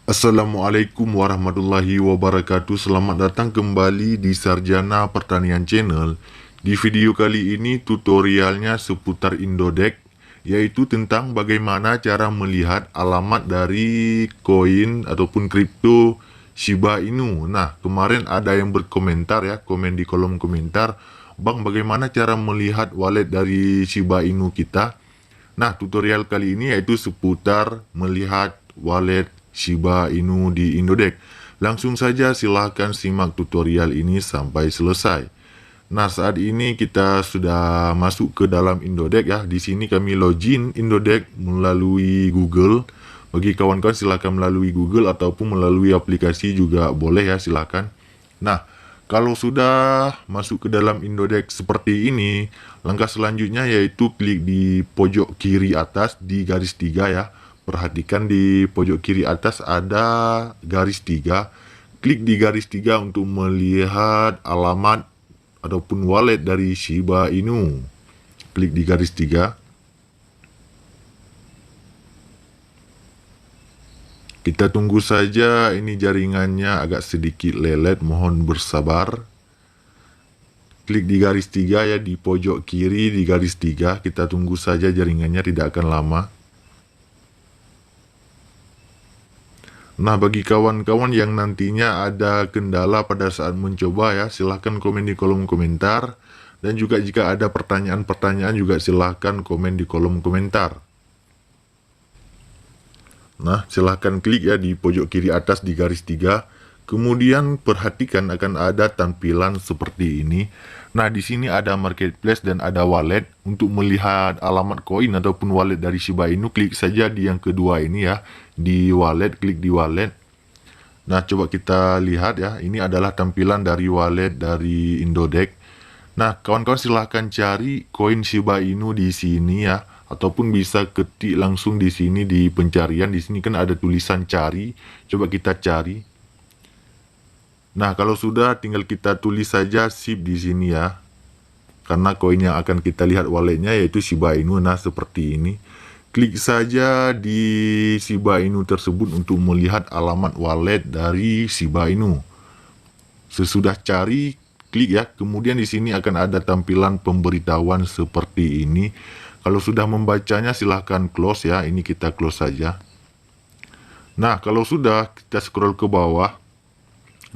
Assalamualaikum warahmatullahi wabarakatuh. Selamat datang kembali di Sarjana Pertanian Channel. Di video kali ini tutorialnya seputar Indodex, yaitu tentang bagaimana cara melihat alamat dari koin ataupun kripto Shiba Inu. Nah, kemarin ada yang berkomentar ya, komen di kolom komentar, "Bang, bagaimana cara melihat wallet dari Shiba Inu kita?" Nah, tutorial kali ini yaitu seputar melihat wallet Shiba Inu di Indodex. Langsung saja silahkan simak tutorial ini sampai selesai. Nah, saat ini kita sudah masuk ke dalam Indodex ya. Di sini kami login Indodex melalui Google. Bagi kawan-kawan silahkan melalui Google ataupun melalui aplikasi juga boleh ya, silahkan. Nah, kalau sudah masuk ke dalam Indodex seperti ini, langkah selanjutnya yaitu klik di pojok kiri atas di garis 3 ya. Perhatikan di pojok kiri atas ada garis 3. Klik di garis 3 untuk melihat alamat ataupun wallet dari Shiba Inu. Klik di garis 3. Kita tunggu saja, ini jaringannya agak sedikit lelet, mohon bersabar. Klik di garis 3 ya, di pojok kiri di garis 3. Kita tunggu saja, jaringannya tidak akan lama. Nah, bagi kawan-kawan yang nantinya ada kendala pada saat mencoba ya, silahkan komen di kolom komentar. Dan juga jika ada pertanyaan-pertanyaan juga silahkan komen di kolom komentar. Nah, silahkan klik ya di pojok kiri atas di garis 3. Kemudian perhatikan akan ada tampilan seperti ini. Nah, di sini ada marketplace dan ada wallet. Untuk melihat alamat koin ataupun wallet dari Shiba Inu, klik saja di yang kedua ini ya. Di wallet, klik di wallet. Nah, coba kita lihat ya. Ini adalah tampilan dari wallet dari Indodex. Nah, kawan-kawan silahkan cari koin Shiba Inu di sini ya. Ataupun bisa ketik langsung di sini di pencarian. Di sini kan ada tulisan cari. Coba kita cari. Nah, kalau sudah tinggal kita tulis saja SHIB di sini ya. Karena koin yang akan kita lihat walletnya yaitu Shiba Inu. Nah, seperti ini. Klik saja di Shiba Inu tersebut untuk melihat alamat wallet dari Shiba Inu. Sesudah cari, klik ya. Kemudian di sini akan ada tampilan pemberitahuan seperti ini. Kalau sudah membacanya silahkan close ya. Ini kita close saja. Nah, kalau sudah kita scroll ke bawah.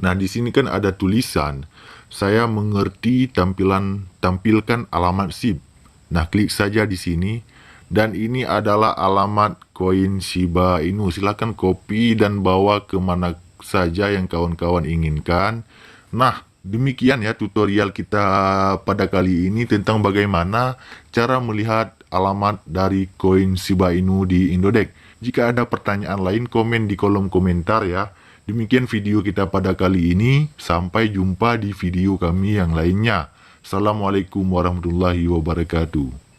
Nah, di sini kan ada tulisan, "Saya mengerti tampilkan alamat SHIB." Nah, klik saja di sini. Dan ini adalah alamat koin Shiba Inu. Silakan copy dan bawa kemana saja yang kawan-kawan inginkan. Nah, demikian ya tutorial kita pada kali ini tentang bagaimana cara melihat alamat dari koin Shiba Inu di Indodex. Jika ada pertanyaan lain, komen di kolom komentar ya. Demikian video kita pada kali ini. Sampai jumpa di video kami yang lainnya. Assalamualaikum warahmatullahi wabarakatuh.